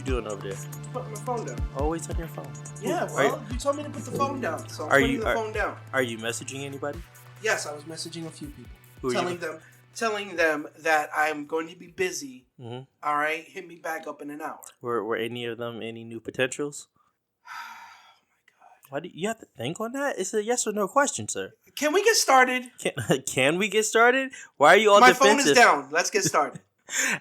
you doing over there? Putting my phone down. Always on your phone. Yeah, well, you told me to put the phone down, so I'm putting the phone down. Are you messaging anybody? Yes, I was messaging a few people. Who telling them that I'm going to be busy. Mm-hmm. All right, hit me back up in an hour. Were any of them any new potentials? Oh my god! Why do you have to think on that? It's a yes or no question, sir. Can we get started? Can we get started? Why are you all defensive? My phone is down. Let's get started.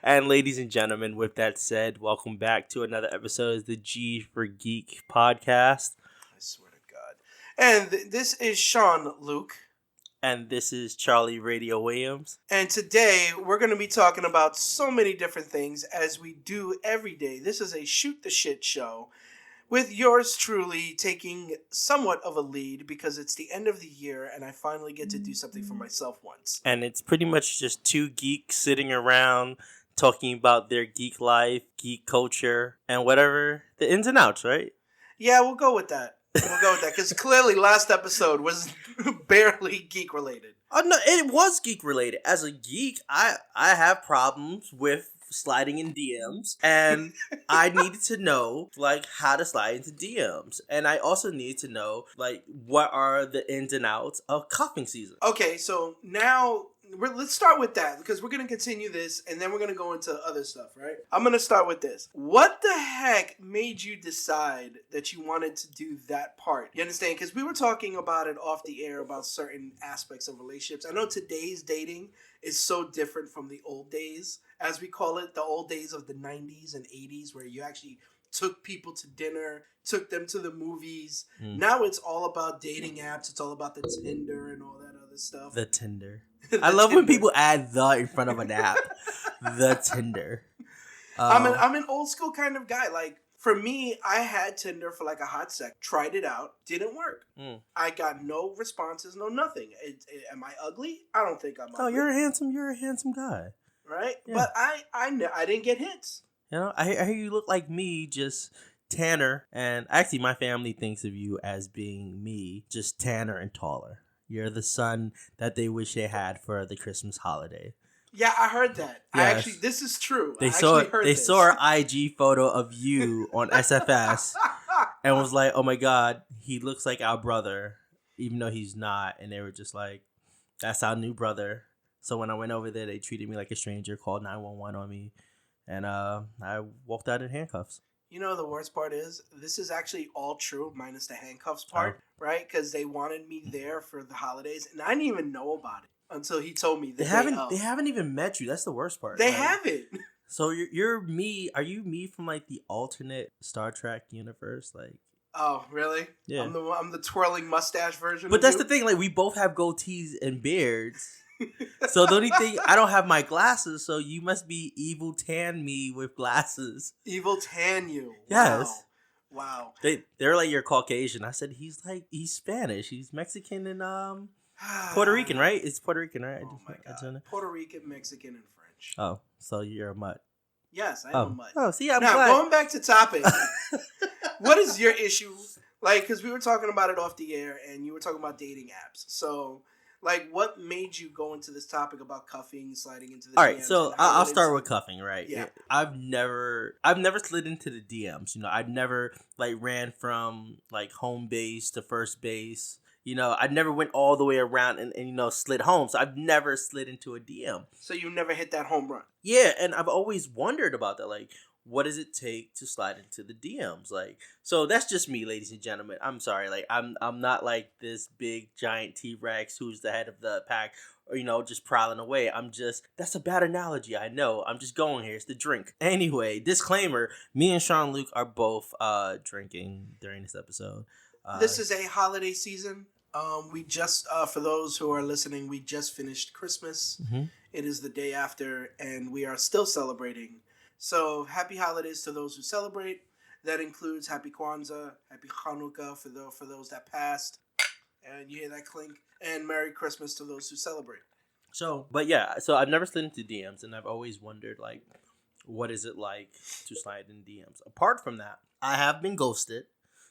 And ladies and gentlemen, with that said, welcome back to another episode of the G for Geek podcast. I swear to God. And this is Sean-Luc. And this is Charlie Radio Williams. And today we're going to be talking about so many different things as we do every day. This is a shoot the shit show with yours truly taking somewhat of a lead because it's the end of the year and I finally get to do something for myself once. And it's pretty much just two geeks sitting around talking about their geek life, geek culture, and whatever the ins and outs, right? Yeah, we'll go with that. Because clearly last episode was barely geek related. Oh no, it was geek related. As a geek, I have problems with sliding in DMs, and I needed to know like how to slide into DMs, and I also need to know like what are the ins and outs of cuffing season. Okay, so now let's start with that because we're going to continue this and then we're going to go into other stuff, right? I'm going to start with this. What the heck made you decide that you wanted to do that part? You understand? Because we were talking about it off the air about certain aspects of relationships. I know today's dating is so different from the old days, as we call it, the old days of the 90s and 80s where you actually took people to dinner, took them to the movies. Now it's all about dating apps. It's all about the Tinder and all that other stuff. The Tinder. I love when people add the in front of an app. The Tinder. I'm an old school kind of guy. Like, for me, I had Tinder for like a hot sec. Tried it out. Didn't work. I got no responses, no nothing. Am I ugly? I don't think I'm ugly. Oh, you're a handsome guy. Right? Yeah. But I didn't get hits. You know, I hear you look like me, just tanner. And actually, my family thinks of you as being me, just tanner and taller. You're the son that they wish they had for the Christmas holiday. Yeah, I heard that. Yes. This is true. They saw our IG photo of you on SFS and was like, "Oh my God, he looks like our brother," even though he's not. And they were just like, "That's our new brother." So when I went over there, they treated me like a stranger, called 911 on me, and I walked out in handcuffs. You know, the worst part is, this is actually all true, minus the handcuffs part, right? Because they wanted me there for the holidays, and I didn't even know about it until he told me. They haven't even met you. That's the worst part. They haven't. So you're me. Are you me from like the alternate Star Trek universe? Like, oh, really? Yeah. I'm the twirling mustache version. But that's the thing. Like, we both have goatees and beards. So the only thing, I don't have my glasses, so you must be evil tan me with glasses. Evil tan you. Yes. Wow. They're like, you're Caucasian. I said he's Spanish. He's Mexican and Puerto Rican, right? It's Puerto Rican, right? Oh my God. Puerto Rican, Mexican, and French. Oh, so you're a mutt. Yes, I am a mutt. Oh, see, I'm now, glad. Going back to topic, what is your issue? Like, because we were talking about it off the air, and you were talking about dating apps. So, like, what made you go into this topic about cuffing, sliding into the DMs? All right, so I'll start with cuffing, right? Yeah. I've never slid into the DMs. You know, I've never like ran from like home base to first base. You know, I never went all the way around and you know, slid home. So I've never slid into a DM. So you never hit that home run? Yeah, and I've always wondered about that. Like, what does it take to slide into the DMs? Like, so that's just me, ladies and gentlemen. I'm sorry. Like, I'm not like this big giant T-Rex who's the head of the pack or, you know, just prowling away. That's a bad analogy. I know. I'm just going here. It's the drink. Anyway, disclaimer, me and Sean-Luc are both drinking during this episode. This is a holiday season. We just, for those who are listening, we just finished Christmas. Mm-hmm. It is the day after, and we are still celebrating. So, happy holidays to those who celebrate. That includes Happy Kwanzaa, Happy Hanukkah for those that passed. And you hear that clink. And Merry Christmas to those who celebrate. So I've never slid into DMs, and I've always wondered, like, what is it like to slide in DMs? Apart from that, I have been ghosted.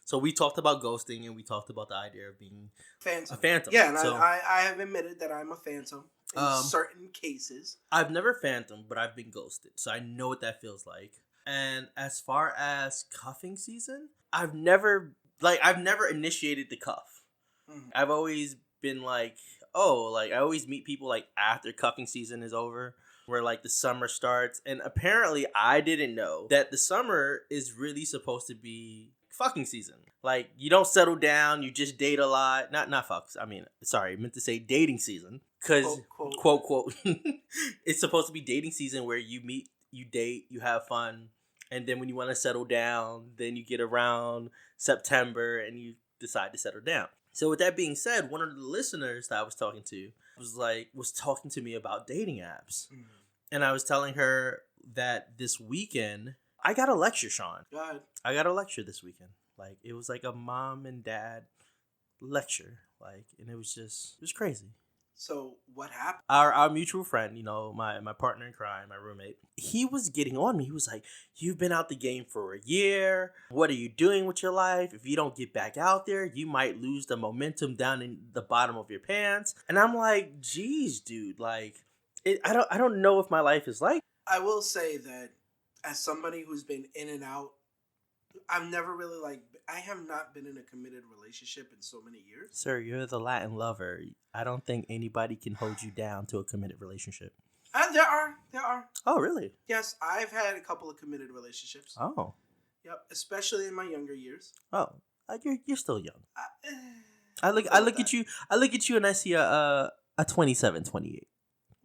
So we talked about ghosting, and we talked about the idea of being a phantom. Yeah, and I have admitted that I'm a phantom in certain cases. I've never phantomed, but I've been ghosted. So I know what that feels like. And as far as cuffing season, I've never initiated the cuff. Mhm. I've always been like, oh, like I always meet people like after cuffing season is over, where like the summer starts. And apparently I didn't know that the summer is really supposed to be fucking season. Like you don't settle down, you just date a lot. Not fucks. I mean, sorry, I meant to say dating season. Cause quote it's supposed to be dating season where you meet, you date, you have fun, and then when you want to settle down, then you get around September and you decide to settle down. So with that being said, one of the listeners that I was talking to was talking to me about dating apps. Mhm. And I was telling her that this weekend I got a lecture, Sean. Go ahead. I got a lecture this weekend. Like it was like a mom and dad lecture. Like, and it was crazy. So what happened? Our mutual friend, you know, my partner in crime, my roommate, he was getting on me. He was like, "You've been out the game for a year. What are you doing with your life? If you don't get back out there, you might lose the momentum down in the bottom of your pants." And I'm like, "Geez, dude, like, I don't know if my life is like." I will say that as somebody who's been in and out, I've never really I have not been in a committed relationship in so many years. Sir, you're the Latin lover. I don't think anybody can hold you down to a committed relationship. There are. Oh, really? Yes, I've had a couple of committed relationships. Oh. Yep, especially in my younger years. Oh, you're still young. I look at you and I see a 27, 28.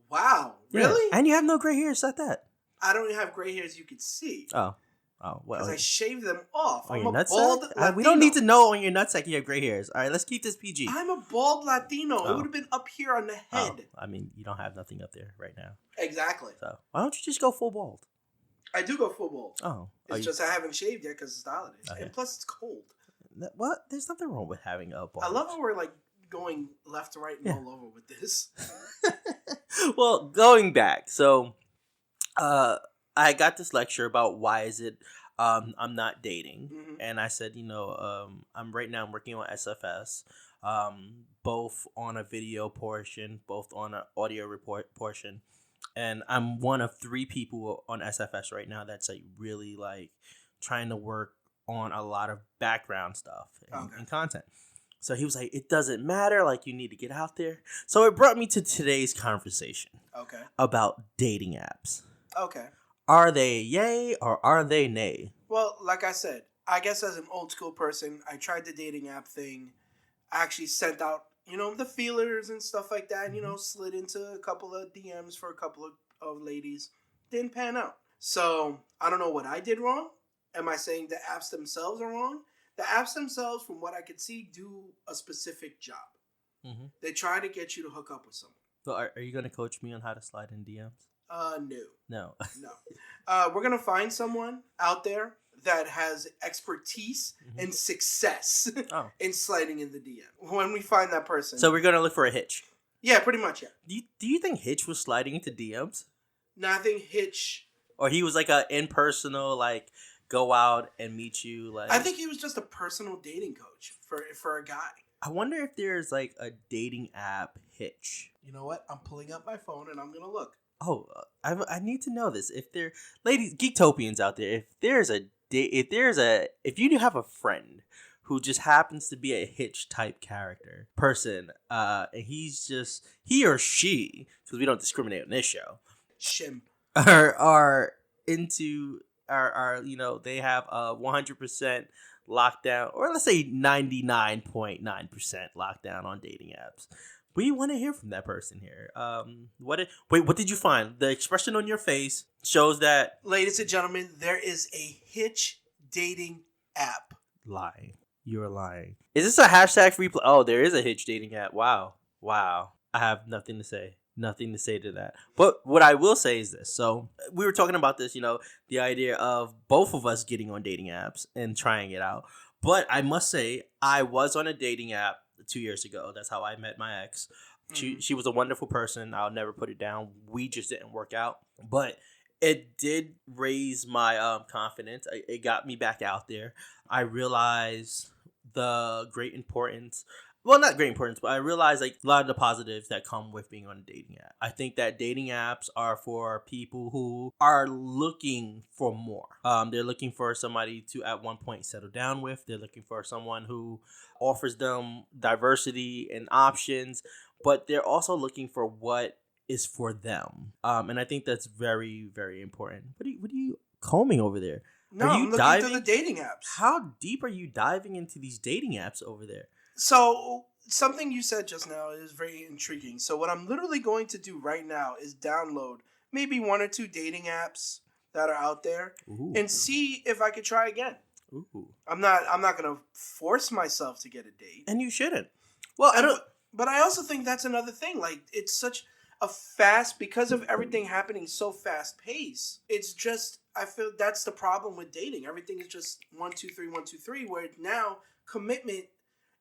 Wow, Yeah. really? And you have no gray hairs like that. I don't even have gray hairs you could see. Oh, well. Because I shaved them off. On I'm your a bald nutsack? Latino. We don't need to know on your nutsack you have gray hairs. All right, let's keep this PG. I'm a bald Latino. Oh. It would have been up here on the head. Oh, I mean, you don't have nothing up there right now. Exactly. So why don't you just go full bald? I do go full bald. Oh. It's just I haven't shaved yet because it's the holidays. Okay. And plus it's cold. What? There's nothing wrong with having a bald. I love how we're going left to right and Yeah. all over with this. Well, going back, so I got this lecture about why is it I'm not dating. Mm-hmm. And I said, I'm working on SFS, both on a video portion, both on an audio report portion. And I'm one of 3 people on SFS right now that's really trying to work on a lot of background stuff and content. So he was like, it doesn't matter. You need to get out there. So it brought me to today's conversation. Okay. About dating apps. Okay. Are they yay or are they nay? Well, like I said, I guess as an old school person, I tried the dating app thing. I actually sent out, the feelers and stuff like that. Mm-hmm. Slid into a couple of DMs for a couple of ladies. Didn't pan out. So I don't know what I did wrong. Am I saying the apps themselves are wrong? The apps themselves, from what I could see, do a specific job. Mm-hmm. They try to get you to hook up with someone. So are you going to coach me on how to slide in DMs? No. No. We're going to find someone out there that has expertise and success in sliding in the DM. When we find that person. So we're going to look for a Hitch. Yeah, pretty much, yeah. Do you think Hitch was sliding into DMs? No, I think Hitch. Or he was a impersonal, go out and meet you? I think he was just a personal dating coach for a guy. I wonder if there's a dating app Hitch. You know what? I'm pulling up my phone and I'm going to look. Oh, I need to know this. If there, ladies, Geektopians out there, if you have a friend who just happens to be a Hitch type person, and he or she, because we don't discriminate on this show, Shim, are into they have a 100% lockdown, or let's say 99.9% lockdown on dating apps. We want to hear from that person here. What did you find? The expression on your face shows that... Ladies and gentlemen, there is a Hitch dating app. Lying. You're lying. Is this a hashtag replay? Oh, there is a Hitch dating app. Wow. I have nothing to say. Nothing to say to that. But what I will say is this. So we were talking about this, the idea of both of us getting on dating apps and trying it out. But I must say, I was on a dating app 2 years ago. That's how I met my ex. She was a wonderful person. I'll never put it down. We just didn't work out. But it did raise my confidence. It got me back out there. I realized the great importance well, not great importance, but I realize like a lot of the positives that come with being on a dating app. I think that dating apps are for people who are looking for more. They're looking for somebody to at one point settle down with. They're looking for someone who offers them diversity and options, but they're also looking for what is for them. And I think that's very, very important. What are you combing over there? No, are you I'm looking diving through the dating apps. How deep are you diving into these dating apps over there? So, something you said just now is very intriguing. So, what I'm literally going to do right now is download maybe 1 or 2 dating apps that are out there and see if I could try again. Ooh. I'm not going to force myself to get a date. And you shouldn't. Well, but I also think that's another thing. Like, it's such a fast, because of everything happening so fast paced, it's just, I feel that's the problem with dating. Everything is just 1, 2, 3, 1, 2, 3, where now commitment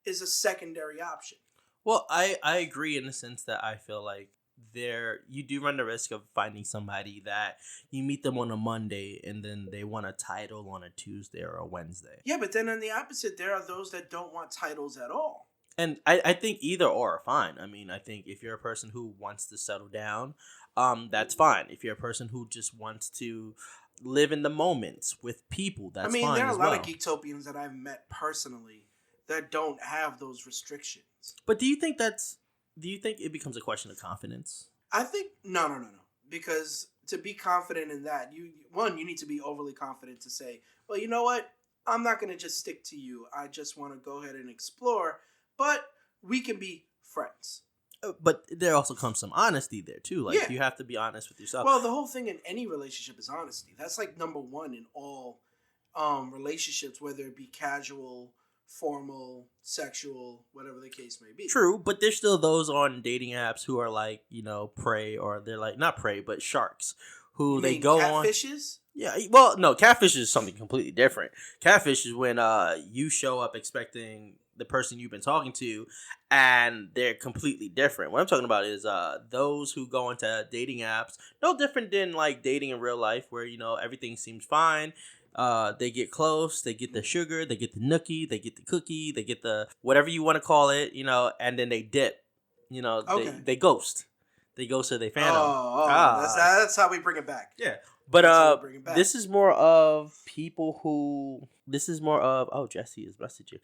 is a secondary option. Well, I agree in the sense that I feel like you do run the risk of finding somebody that you meet them on a Monday and then they want a title on a Tuesday or a Wednesday. Yeah, but then on the opposite, there are those that don't want titles at all. And I think either or are fine. I mean, I think if you're a person who wants to settle down, that's fine. If you're a person who just wants to live in the moments with people, that's fine. I mean, there are a lot of Geektopians that I've met personally that don't have those restrictions. But do you think it becomes a question of confidence? I think no. Because to be confident in that, you need to be overly confident to say, well, you know what? I'm not going to just stick to you. I just want to go ahead and explore, but we can be friends. But there also comes some honesty there too. Like you have to be honest with yourself. Well, the whole thing in any relationship is honesty. That's like number one in all relationships, whether it be casual, formal, sexual, whatever the case may be. True, but there's still those on dating apps who are like, prey, or they're like not prey, but sharks who they go on. Catfishes? Yeah, well, no, catfish is something completely different. Catfish is when you show up expecting the person you've been talking to and they're completely different. What I'm talking about is those who go into dating apps, no different than like dating in real life where, everything seems fine. They get close, they get the sugar, they get the nookie, they get the cookie, they get the whatever you want to call it, and then they dip. Okay. They ghost. They ghost or they phantom. That's how we bring it back. Yeah. But this is more of people who. This is more of. Oh, Jesse is messaging.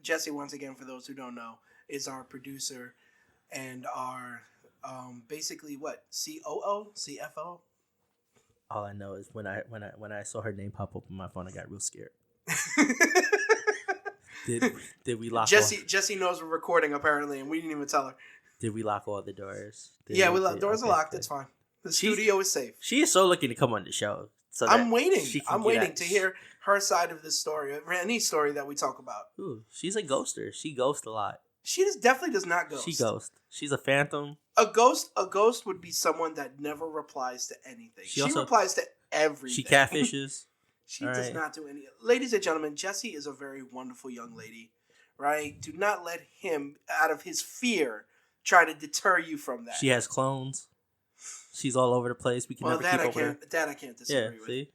Jesse, once again, for those who don't know, is our producer and our basically what COO, CFO. All I know is when I saw her name pop up on my phone, I got real scared. Did we lock? Jesse knows we're recording apparently, and we didn't even tell her. Did we lock all the doors? Doors are locked. It's fine. The studio is safe. She is so looking to come on the show. So I'm waiting. I'm waiting to hear her side of this story, or any story that we talk about. Ooh, she's a ghoster. She ghosts a lot. She definitely does not ghost. She ghosts. She's a phantom. A ghost would be someone that never replies to anything. She replies to everything. She catfishes. She does not do any. Ladies and gentlemen, Jessie is a very wonderful young lady, right? Do not let him, out of his fear, try to deter you from that. She has clones. She's all over the place. We can never keep up with her. That I can't disagree with. See?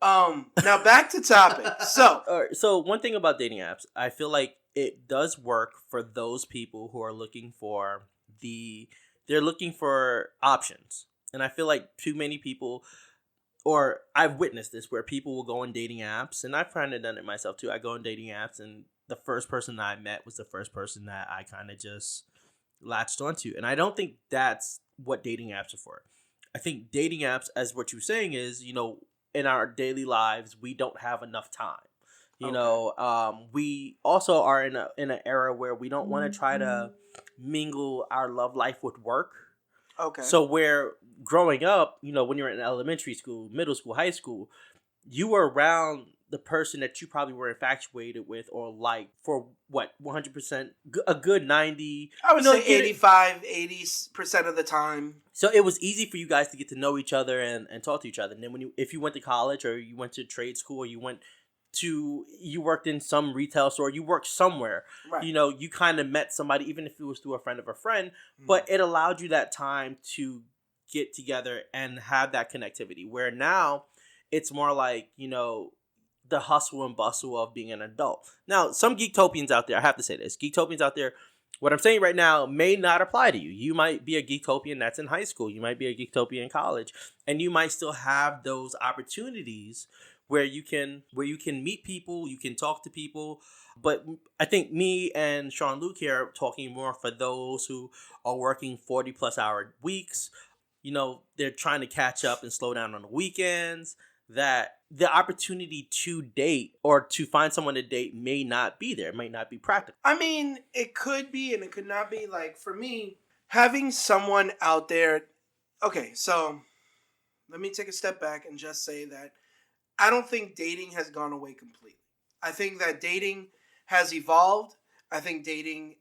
Now back to topic. So one thing about dating apps, I feel like it does work for those people who are looking for they're looking for options. And I feel like too many people, or I've witnessed this, where people will go on dating apps, and I've kind of done it myself too. I go on dating apps, and the first person that I met was the first person that I kind of just latched onto. And I don't think that's what dating apps are for. I think dating apps, as what you're saying is, in our daily lives, we don't have enough time. We also are in an era where we don't want to try to mingle our love life with work. Okay. So where growing up, when you're in elementary school, middle school, high school, you were around the person that you probably were infatuated with or liked for what, 100%, a good 90. I would say 85, 80% of the time. So it was easy for you guys to get to know each other and talk to each other. And then if you went to college or you went to trade school or you worked in some retail store, you worked somewhere, right. You kind of met somebody, even if it was through a friend of a friend, but it allowed you that time to get together and have that connectivity, where now it's more like, the hustle and bustle of being an adult. Now, some Geektopians out there, I have to say this, Geektopians out there What I'm saying right now may not apply to you. You might be a Geektopian that's in high school. You might be a Geektopian in college, and you might still have those opportunities where you can meet people, you can talk to people. But I think me and Sean-Luc here are talking more for those who are working 40-plus hour weeks. You know, they're trying to catch up and slow down on the weekends. That the opportunity to date or to find someone to date may not be there. It might not be practical. I mean, it could be and it could not be. Like, for me, having someone out there. Okay, so let me take a step back and just say that I don't think dating has gone away completely. I think that dating has evolved. I think dating,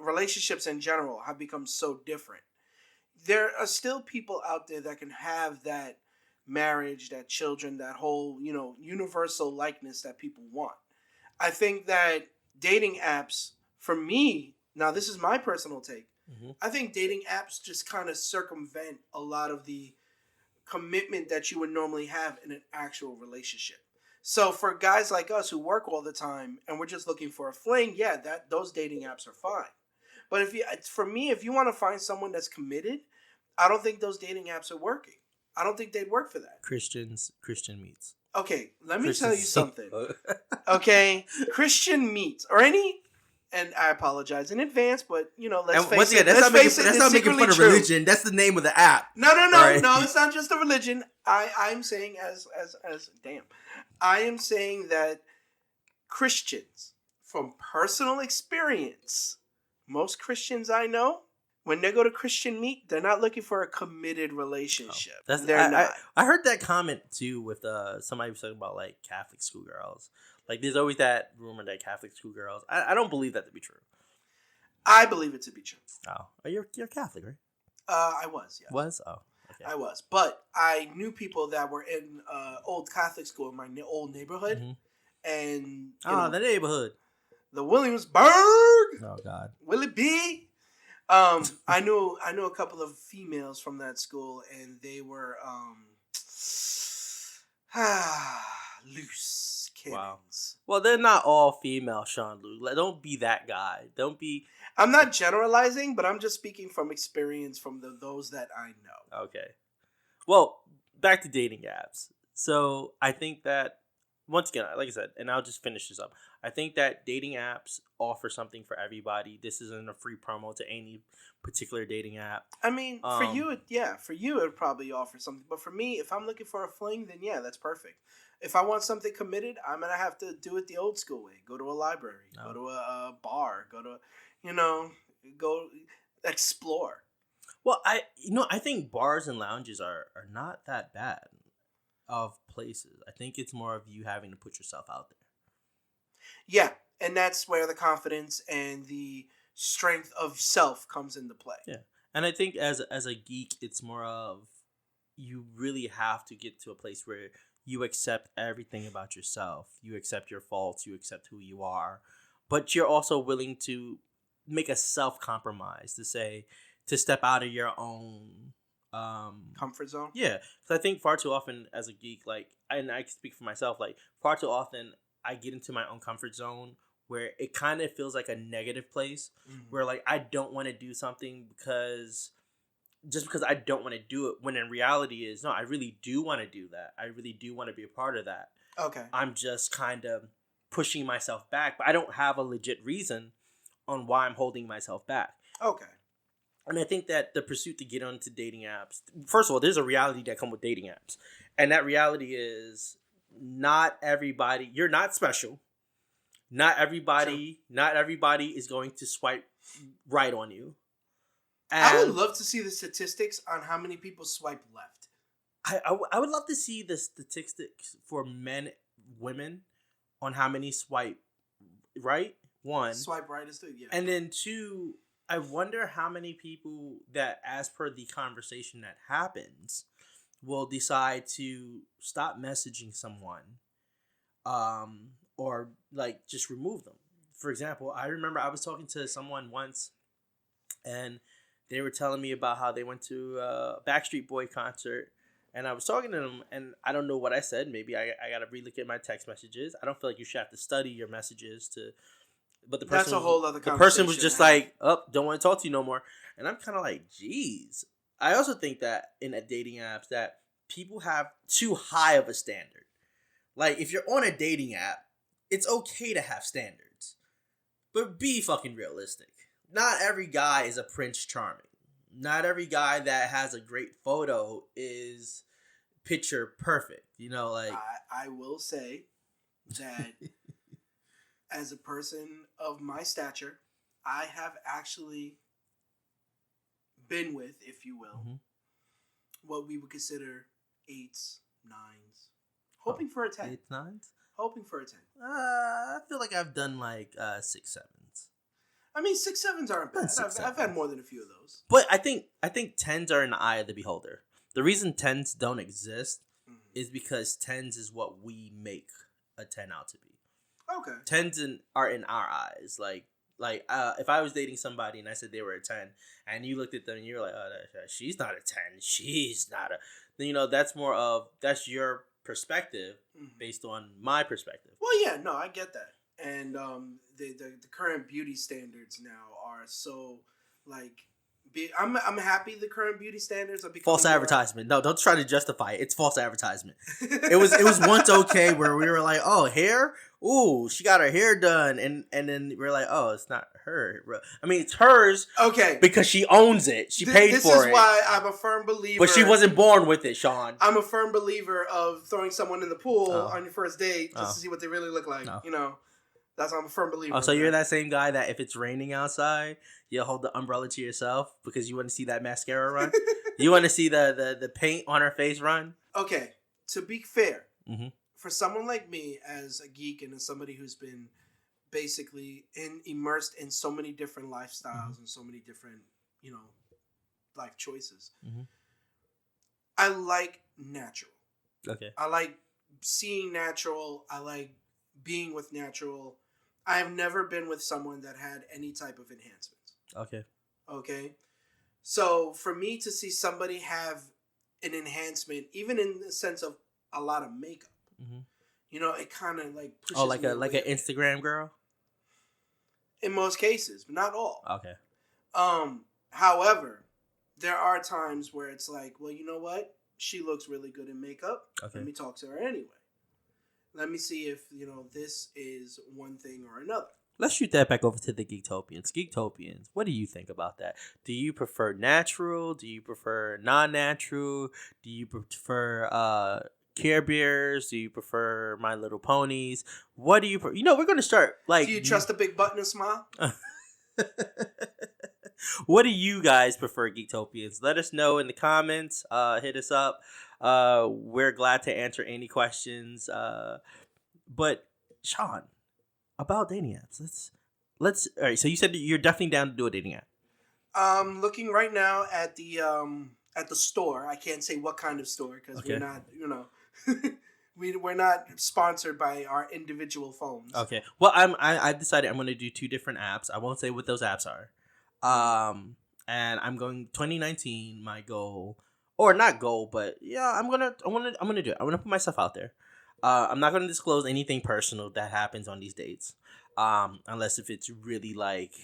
relationships in general, have become so different. There are still people out there that can have that marriage, that children, that whole, universal likeness that people want. I think that dating apps, for me, now this is my personal take, I think dating apps just kind of circumvent a lot of the commitment that you would normally have in an actual relationship. So for guys like us who work all the time and we're just looking for a fling, yeah, that those dating apps are fine. But for me, if you want to find someone that's committed, I don't think those dating apps are working. I don't think they'd work for that. Christian meets. Okay, let me tell you something. Okay, Christian meets or any, and I apologize in advance, but let's face it. That's not making fun of religion. That's the name of the app. No, right? No. It's not just a religion. I'm saying I am saying that Christians, from personal experience, most Christians I know, when they go to Christian meet, they're not looking for a committed relationship. They're not. I heard that comment too with somebody was talking about like Catholic schoolgirls. Like there's always that rumor that Catholic schoolgirls. I don't believe that to be true. I believe it to be true. Oh, you're Catholic, right? I was. Yeah. Was? Oh, okay. I was, but I knew people that were in old Catholic school in my old neighborhood, and the neighborhood, the Williamsburg. Oh God, Willie B. I knew a couple of females from that school, and they were loose kittens. Wow. Well, they're not all female, Sean-Luc. Like, don't be that guy. Don't be. I'm not generalizing, but I'm just speaking from experience from those that I know. Okay. Well, back to dating apps. So I think that, once again, like I said, and I'll just finish this up. I think that dating apps offer something for everybody. This isn't a free promo to any particular dating app. I mean, for you, it would probably offer something. But for me, if I'm looking for a fling, then yeah, that's perfect. If I want something committed, I'm going to have to do it the old school way. Go to a library, go to a bar, go explore. Well, I think bars and lounges are not that bad of places. I think it's more of you having to put yourself out there. Yeah, and that's where the confidence and the strength of self comes into play. Yeah, and I think as a geek, it's more of you really have to get to a place where you accept everything about yourself. You accept your faults. You accept who you are. But you're also willing to make a self-compromise to step out of your own comfort zone. Yeah, because I think far too often as a geek, and I can speak for myself, far too often I get into my own comfort zone where it kind of feels like a negative place where I don't want to do something because I don't want to do it, when in reality is no, I really do want to do that. I really do want to be a part of that. Okay. I'm just kind of pushing myself back, but I don't have a legit reason on why I'm holding myself back. Okay. And I think that the pursuit to get onto dating apps, first of all, there's a reality that comes with dating apps. And that reality is not everybody, you're not special. Not everybody is going to swipe right on you. And I would love to see the statistics on how many people swipe left. I would love to see the statistics for men, women, on how many swipe right. One. Swipe right is two, yeah. And then two, I wonder how many people that, as per the conversation that happens, will decide to stop messaging someone, or just remove them. For example, I remember I was talking to someone once, and they were telling me about how they went to a Backstreet Boy concert, and I was talking to them, and I don't know what I said. Maybe I got to relook at my text messages. I don't feel like you should have to study your messages to but the That's person a whole other the person was conversation just to have. like, oh, don't want to talk to you no more. And I'm kind of like, geez. I also think that in a dating apps that people have too high of a standard. Like, if you're on a dating app, it's okay to have standards, but be fucking realistic. Not every guy is a Prince Charming. Not every guy that has a great photo is picture perfect. You know, like I will say that as a person of my stature, I have actually been with, if you will, what we would consider 8s, 9s, hoping for a 10. 8s, 9s. Hoping for a 10. I feel like I've done like 6, 7s. I mean, 6, 7s aren't bad. I've had more than a few of those. But I think 10s are in the eye of the beholder. The reason 10s don't exist is because 10s is what we make a 10 out to be. Okay. 10s are in our eyes. Like if I was dating somebody and I said they were a 10 and you looked at them and you're like, oh, she's not a 10. She's not a... Then, you know, that's your perspective based on my perspective. Well, yeah, no, I get that. And the current beauty standards now are so, like... I'm happy the current beauty standards are becoming false advertisement. No, don't try to justify it. It's false advertisement. It was once okay where we were like, oh, hair? Ooh, she got her hair done. And then we're like, oh, it's not her. I mean, it's hers. Okay. Because she owns it. She paid for it. This is why I'm a firm believer. But she wasn't born with it, Sean. I'm a firm believer of throwing someone in the pool on your first date just to see what they really look like. You know, that's why I'm a firm believer. Oh, so you're that same guy that if it's raining outside, you'll hold the umbrella to yourself because you want to see that mascara run? You want to see the paint on her face run? Okay, to be fair, for someone like me as a geek and as somebody who's been basically immersed in so many different lifestyles and so many different, you know, life choices, I like natural. Okay. I like seeing natural. I like being with natural. I have never been with someone that had any type of enhancements. Okay. So for me to see somebody have an enhancement, even in the sense of a lot of makeup, you know, it kind of like pushes like me an Instagram girl. In most cases, but not all. Okay. However, there are times where it's like, well, you know what? She looks really good in makeup. Okay. Let me talk to her anyway. Let me see if, you know, this is one thing or another. Let's shoot that back over to the Geektopians. Geektopians, what do you think about that? Do you prefer natural? Do you prefer non-natural? Do you prefer Care Bears? Do you prefer My Little Ponies? What do you... You know, we're going to start like... Do you trust a big butt and a smile? What do you guys prefer, Geektopians? Let us know in the comments. Hit us up. We're glad to answer any questions. But Sean, about dating apps, let's. All right. So you said you're definitely down to do a dating app. Looking right now at the store. I can't say what kind of store because we're not, you know, we're not sponsored by our individual phones. Okay. Well, I decided I'm going to do 2 different apps. I won't say what those apps are. And I'm going 2019. My goal, or not goal, but yeah, I'm gonna do it. I'm gonna put myself out there. I'm not gonna disclose anything personal that happens on these dates, unless if it's really like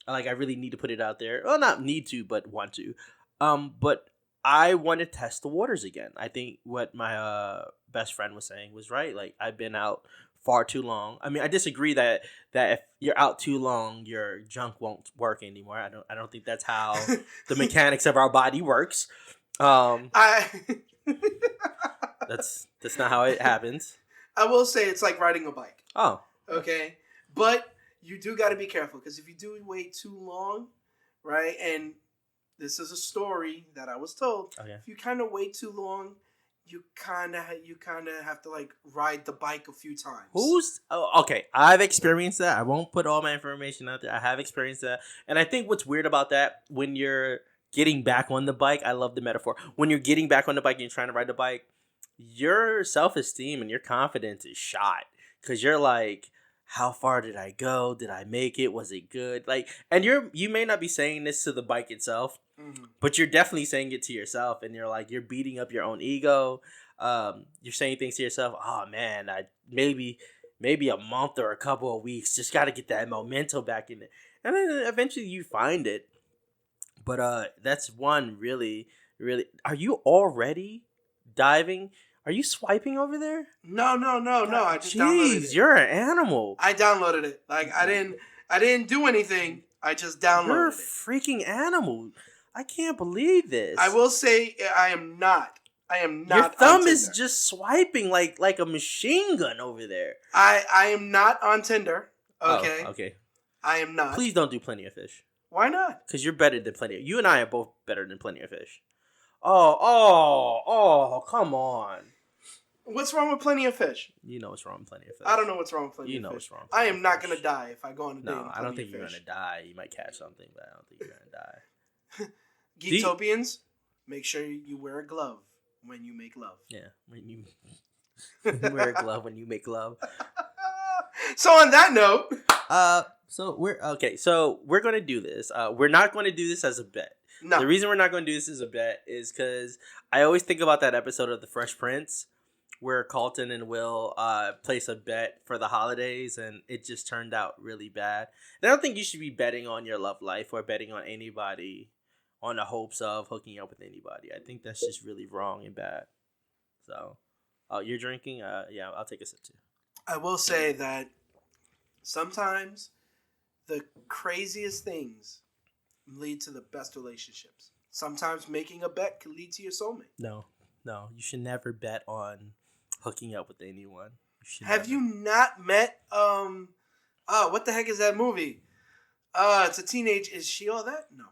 I really need to put it out there. Well, not need to, but want to. But I want to test the waters again. I think what my best friend was saying was right. Like, I've been out far too long. I mean, I disagree that if you're out too long, your junk won't work anymore. I don't think that's how the mechanics of our body works. That's not how it happens. I will say it's like riding a bike. Oh. Okay. But you do got to be careful because if you do wait too long, right? And this is a story that I was told. Okay. If you kind of wait too long, you kind of have to like ride the bike a few times. Okay, I've experienced that. I won't put all my information out there. I have experienced that. And I think what's weird about that, when you're getting back on the bike, I love the metaphor. When you're getting back on the bike and you're trying to ride the bike, your self-esteem and your confidence is shot. Because you're like, how far did I go? Did I make it? Was it good? Like, and you may not be saying this to the bike itself, but you're definitely saying it to yourself. And you're like, you're beating up your own ego. You're saying things to yourself. Oh man, maybe maybe a month or a couple of weeks. Just got to get that momentum back in it. And then eventually you find it. But that's one really, really. Are you already diving? Are you swiping over there? No. I just downloaded it. You're an animal. I downloaded it. Like I didn't do anything. I just downloaded You're a it. freaking animal. I can't believe this. I will say I am not. Your thumb is just swiping like a machine gun over there. I am not on Tinder. Okay. Oh, okay. I am not. Please don't do Plenty of Fish. Why not? Because you're better than Plenty of... You and I are both better than Plenty of Fish. Oh, come on. What's wrong with Plenty of Fish? You know what's wrong with Plenty of Fish. I don't know what's wrong with Plenty of Fish. You know what's wrong with I Plenty am not of going to Fish. die if I go on a date. No, I don't think you're going to die. You might catch something, but I don't think you're going to die. Geektopians, make sure you wear a glove when you make love. Yeah, when you wear a glove when you make love. So on that note... So we're going to do this. We're not going to do this as a bet. No. The reason we're not going to do this as a bet is because I always think about that episode of The Fresh Prince where Carlton and Will place a bet for the holidays, and it just turned out really bad. And I don't think you should be betting on your love life or betting on anybody on the hopes of hooking up with anybody. I think that's just really wrong and bad. So, you're drinking? Yeah, I'll take a sip too. I will say that sometimes the craziest things lead to the best relationships. Sometimes making a bet can lead to your soulmate. No, you should never bet on hooking up with anyone. Have you not met what the heck is that movie? It's a teenage. Is She All That? No.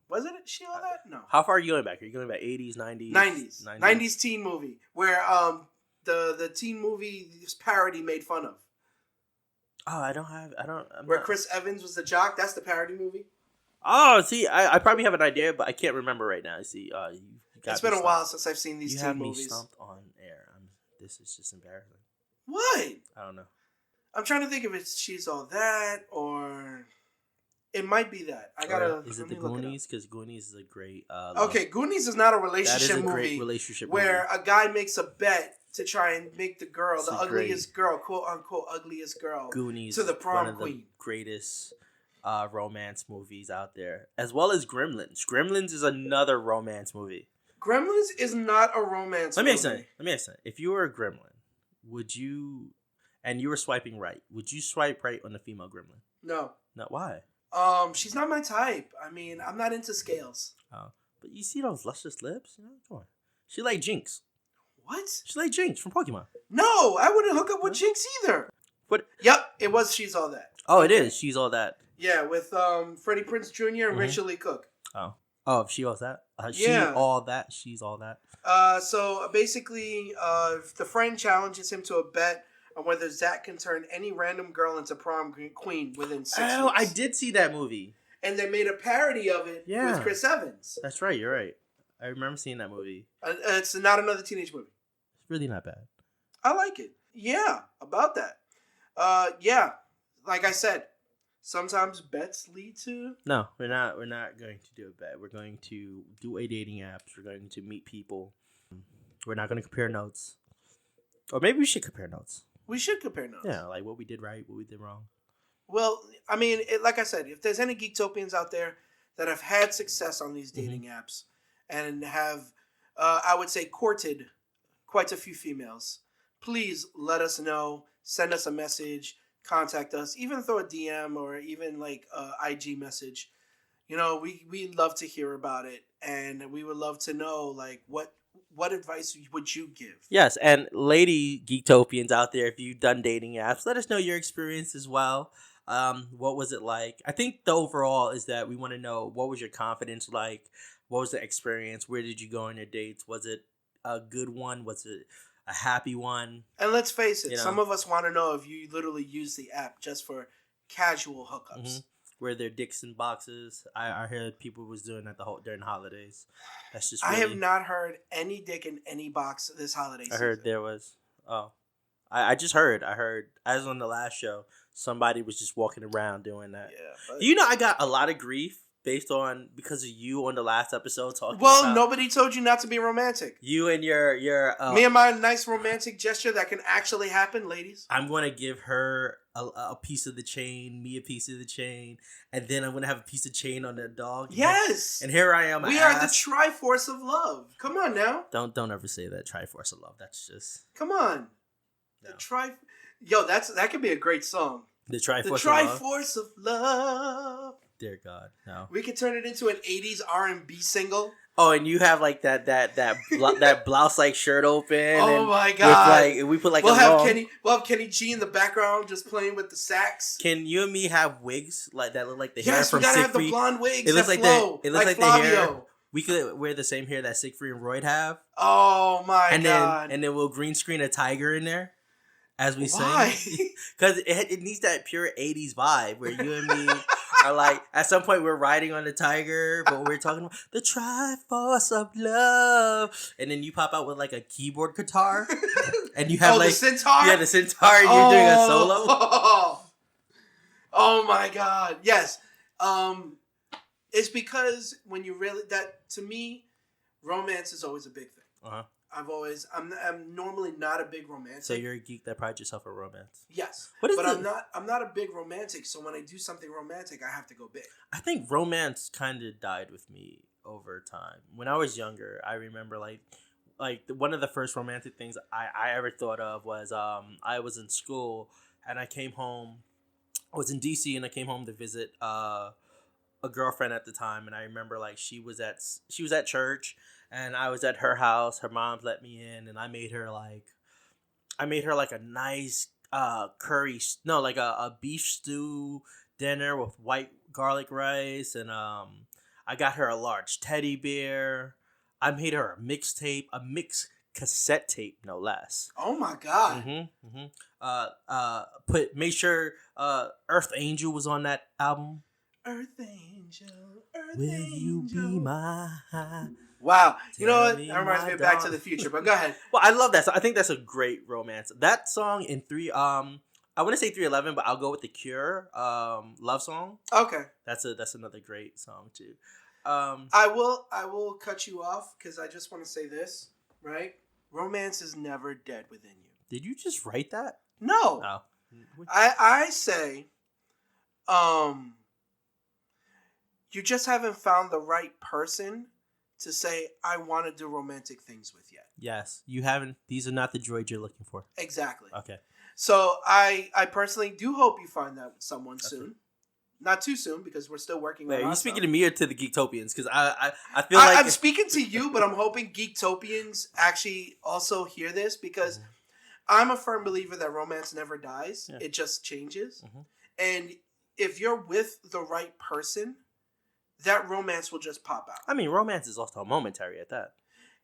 Was it She All That? No. How far are you going back? Are you going back 80s, 90s? 90s teen movie where the teen movie parody made fun of. Oh, Where Chris Evans was the jock. That's the parody movie. Oh, see, I probably have an idea, but I can't remember right now. See, it's been a while since I've seen these teen movies. You have me stumped on air. This is just embarrassing. What? I don't know. I'm trying to think if it's She's All That or it might be that. I gotta. Is it the Goonies? Because Goonies is a great. Okay, Goonies is not a relationship that is a movie. Great relationship where movie. a guy makes a bet to try and make the girl, It's the ugliest girl, quote unquote ugliest girl, Goonies to the prom one of queen. The greatest romance movies out there, as well as Gremlins. Gremlins is another romance movie. Gremlins is not a romance movie. Let me ask you. If you were a gremlin, would you, and you were swiping right, would you swipe right on the female gremlin? No. No, why? She's not my type. I mean, I'm not into scales. Oh, but you see those luscious lips? You know, come on. She like Jinx. What? She like Jinx from Pokemon. No, I wouldn't hook up with Jinx either. But yep, it was She's All That. Oh, it is. She's All That. Yeah, with Freddie Prinze Jr. and Rachel Lee Cook. Oh, She All That. Yeah. All that. She's All That. So basically, the friend challenges him to a bet on whether Zach can turn any random girl into prom queen within 6 weeks. Oh, I did see that movie. And they made a parody of it with Chris Evans. That's right. You're right. I remember seeing that movie. It's not another teenage movie. It's really not bad. I like it. Yeah, about that. Yeah, like I said, sometimes bets lead to... No, we're not going to do a bet. We're going to do a dating apps. We're going to meet people. We're not going to compare notes. Or maybe we should compare notes. We should compare notes. Yeah, like what we did right, what we did wrong. Well, I mean, like I said, if there's any Geektopians out there that have had success on these dating apps and have, I would say, courted quite a few females, please let us know. Send us a message. Contact us. Even throw a DM or even like a IG message. You know, we love to hear about it, and we would love to know like what advice would you give? Yes, and lady Geektopians out there, if you've done dating apps, let us know your experience as well. What was it like? I think the overall is that we want to know, what was your confidence like? What was the experience? Where did you go on your dates? Was it a good one? Was it a happy one? And let's face it, You know? some of us want to know if you literally use the app just for casual hookups. Where their dicks in boxes. I heard people was doing that during the holidays. That's just. Really, I have not heard any dick in any box this holiday season. I heard there was. Oh, I just heard. I heard as on the last show, somebody was just walking around doing that. Yeah. But... You know, I got a lot of grief because of you on the last episode talking Well, about nobody told you not to be romantic. you and your Me and my nice romantic gesture that can actually happen, ladies. I'm gonna give her a piece of the chain, me a piece of the chain, and then I'm gonna have a piece of chain on the dog. Yes. And here I am. We are the Triforce of Love. Come on now. Don't ever say that, Triforce of Love. That's just Come on. no. Yo, that could be a great song. The Triforce. The Triforce of Love. Dear God, no. We could turn it into an '80s R&B single. Oh, and you have like that blouse like shirt open. Oh and my God! With, we put like we'll have Kenny G in the background just playing with the sax. Can you and me have wigs like that look like the hair yes, from we gotta have Siegfried? the blonde wigs. It looks that like flow, it looks like Flavio. the hair. We could wear the same hair that Siegfried and Royd have. Oh my God! And then we'll green screen a tiger in there as we Why? sing. Because it needs that pure 80s vibe where you and me are like, at some point we're riding on the tiger, but we're talking about the Triforce of Love. And then you pop out with like a keyboard guitar. And you have like the centaur? Yeah, the centaur, and you're doing a solo. Oh my God. Yes. It's because when you really, that to me, romance is always a big thing. Uh-huh. I'm normally not a big romantic. So you're a geek that prides yourself on romance. Yes. But I'm not a big romantic, so when I do something romantic, I have to go big. I think romance kind of died with me over time. When I was younger, I remember like one of the first romantic things I ever thought of was I was in school and I came home. I was in DC and I came home to visit a girlfriend at the time, and I remember like she was at church and I was at her house. Her mom let me in, and I made her like a nice a beef stew dinner with white garlic rice, and I got her a large teddy bear. I made her a mixtape, a mix cassette tape, no less. Oh my God. Made sure Earth Angel was on that album. Earth Angel, Earth Will Angel. you be my... Wow. You know what? Tell me That reminds me of Back to the Future, but go ahead. Well, I love that song. I think that's a great romance. That song in I wouldn't say 311, but I'll go with The Cure, Love Song. Okay. That's another great song too. I will cut you off because I just want to say this, right? Romance is never dead within you. Did you just write that? No. No. I say, you just haven't found the right person to say, I want to do romantic things with yet. Yes, you haven't. These are not the droids you're looking for. Exactly. Okay. So I personally do hope you find that someone soon. Not too soon, because we're still working on Are you stuff. speaking to me or to the Geektopians? Because I feel like... I'm speaking to you, but I'm hoping Geektopians actually also hear this, because I'm a firm believer that romance never dies. Yeah. It just changes. Mm-hmm. And if you're with the right person, that romance will just pop out. I mean, romance is also momentary at that.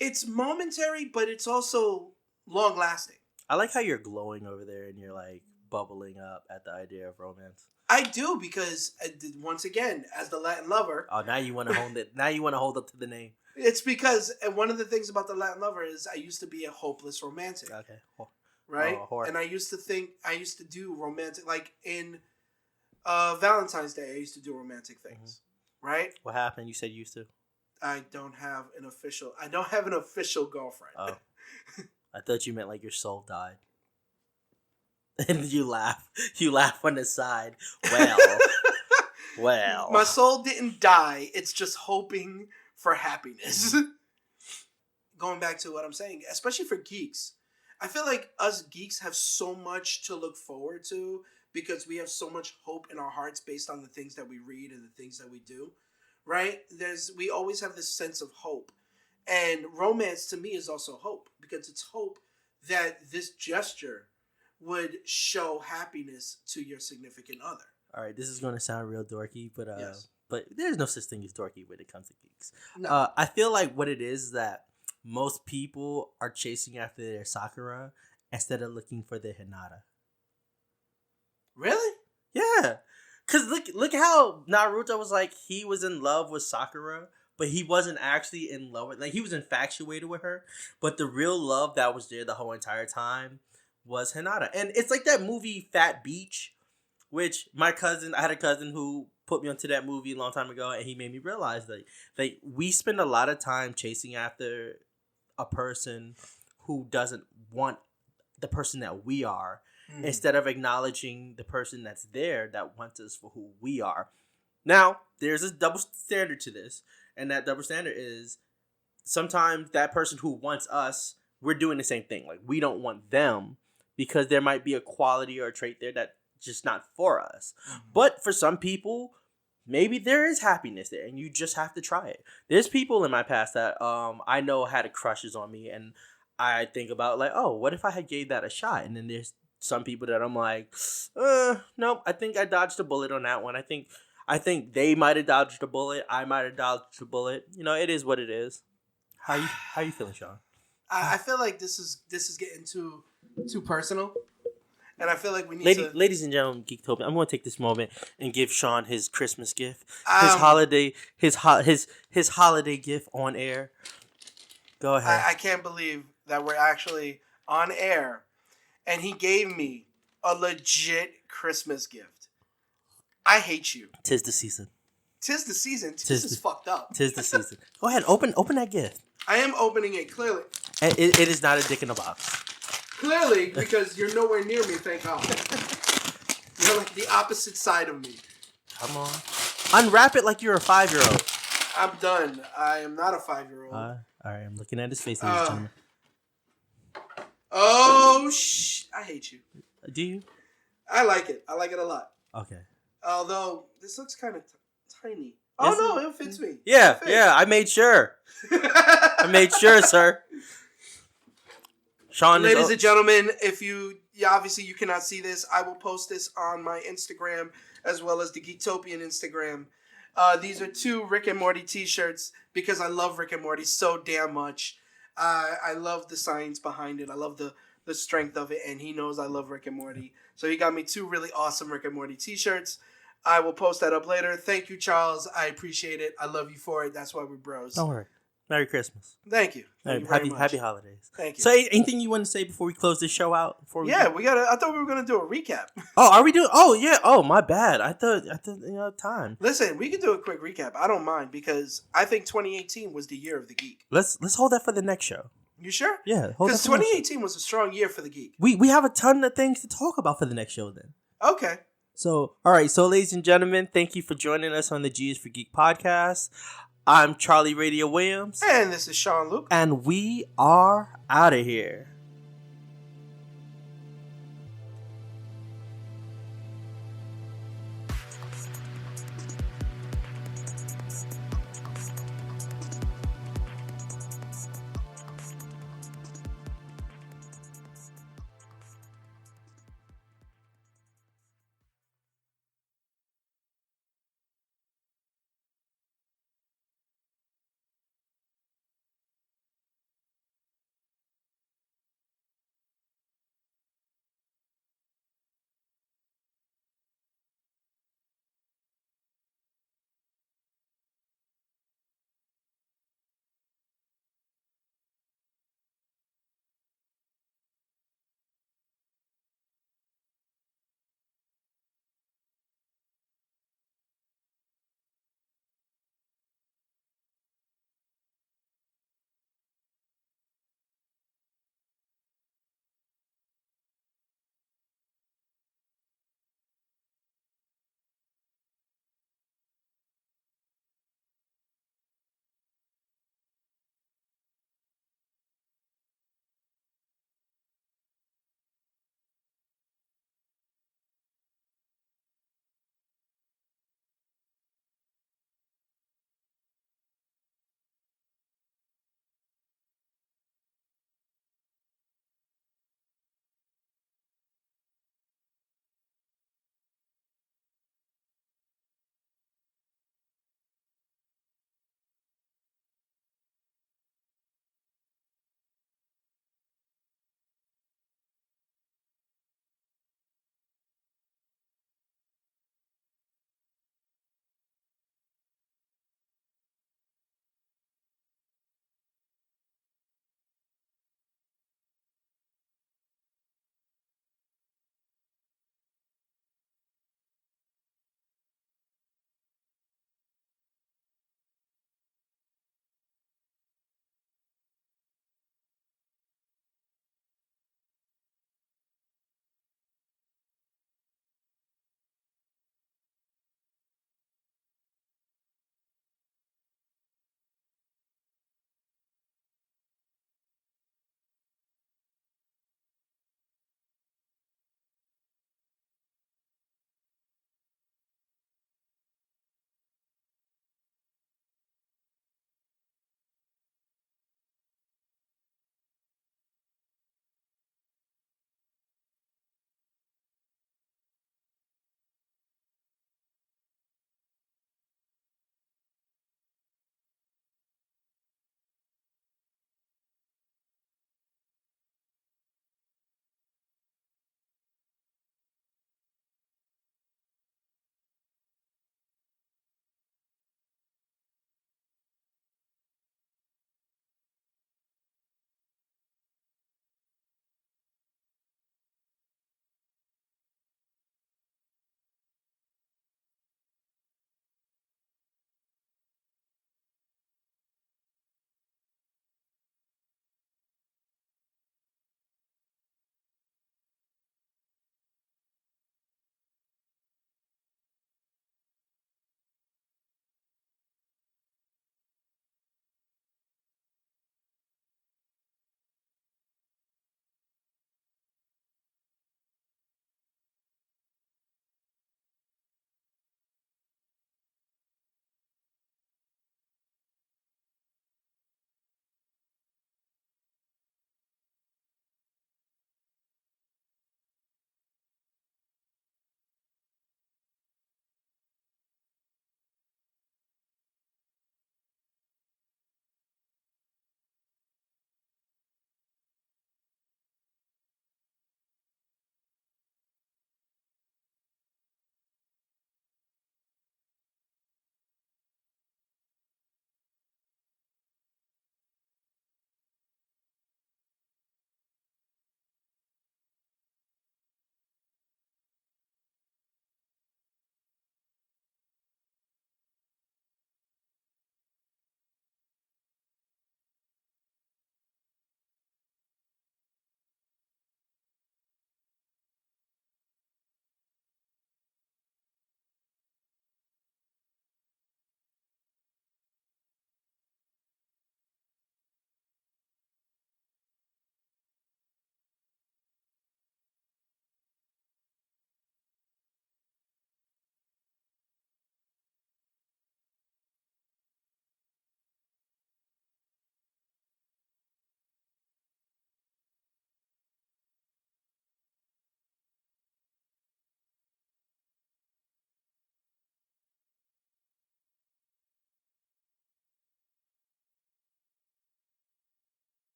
It's momentary, but it's also long-lasting. I like how you're glowing over there and you're like bubbling up at the idea of romance. I do, because once again, as the Latin lover. Oh, now you want to hold it. Now you want to hold up to the name. It's because, and one of the things about the Latin lover is I used to be a hopeless romantic. Okay. Right? And I used to do romantic, like in Valentine's Day, I used to do romantic things. Mm-hmm. Right? What happened? You said you used to? I don't have an official girlfriend. Oh. I thought you meant like your soul died. And you laugh. You laugh on the side. Well. My soul didn't die. It's just hoping for happiness. Going back to what I'm saying, especially for geeks. I feel like us geeks have so much to look forward to because we have so much hope in our hearts based on the things that we read and the things that we do. Right? We always have this sense of hope. And romance to me is also hope, because it's hope that this gesture would show happiness to your significant other. All right, this is going to sound real dorky, but yes. But there's no such thing as dorky when it comes to geeks. No. I feel like what it is that most people are chasing after their Sakura instead of looking for their Hinata. Really? Yeah. Because look how Naruto was like, he was in love with Sakura, but he wasn't actually in love with, like, he was infatuated with her, but the real love that was there the whole entire time was Hinata. And it's like that movie Fat Beach, which I had a cousin who put me onto that movie a long time ago, and he made me realize that we spend a lot of time chasing after a person who doesn't want the person that we are, instead of acknowledging the person that's there that wants us for who we are. Now, there's a double standard to this, and that double standard is sometimes that person who wants us, we're doing the same thing. Like, we don't want them because there might be a quality or a trait there that's just not for us. But for some people, maybe there is happiness there, and you just have to try it. There's people in my past that I know had crushes on me, and I think about, like, oh, what if I had gave that a shot? And then there's some people that I'm like, nope, I think I dodged a bullet on that one. I think they might have dodged a bullet. I might have dodged a bullet. You know, it is what it is. How you feeling, Sean? I feel like this is getting too personal, and I feel like we need to. Ladies and gentlemen, Geektopians, I'm going to take this moment and give Sean his Christmas gift, his holiday gift on air. Go ahead. I can't believe that we're actually on air, and he gave me a legit Christmas gift. I hate you. Tis the season. Tis the season. This is fucked up. Tis the season. Go ahead, open that gift. I am opening it, clearly. It is not a dick in a box. Clearly, because you're nowhere near me, thank God. You're like the opposite side of me. Come on. Unwrap it like you're a 5-year-old. I'm done. I am not a 5-year-old. All right, I'm looking at his face, ladies and gentlemen. Oh, I hate you. Do you? I like it. I like it a lot. Okay. Although, this looks kind of tiny. Oh, no, it fits me. Yeah, I made sure. I made sure, sir. Sean, ladies and gentlemen, if obviously you cannot see this, I will post this on my Instagram as well as the Geektopian Instagram. These are 2 Rick and Morty t-shirts because I love Rick and Morty so damn much. I love the science behind it. I love the strength of it, and he knows I love Rick and Morty. So he got me 2 really awesome Rick and Morty t-shirts. I will post that up later. Thank you, Charles. I appreciate it. I love you for it. That's why we're bros. Don't worry. Merry Christmas. Thank you. Happy holidays. Thank you. So, anything you want to say before we close this show out? I thought we were gonna do a recap. Oh, are we doing? Oh, yeah. Oh, my bad. I thought time. Listen, we can do a quick recap. I don't mind because I think 2018 was the year of the geek. Let's hold that for the next show. You sure? Yeah. Because 2018 was a strong year for the geek. We have a ton of things to talk about for the next show then. Okay. So, all right. So, ladies and gentlemen, thank you for joining us on the G is for Geek podcast. I'm Charlie Radio Williams. And this is Sean-Luc. And we are out of here.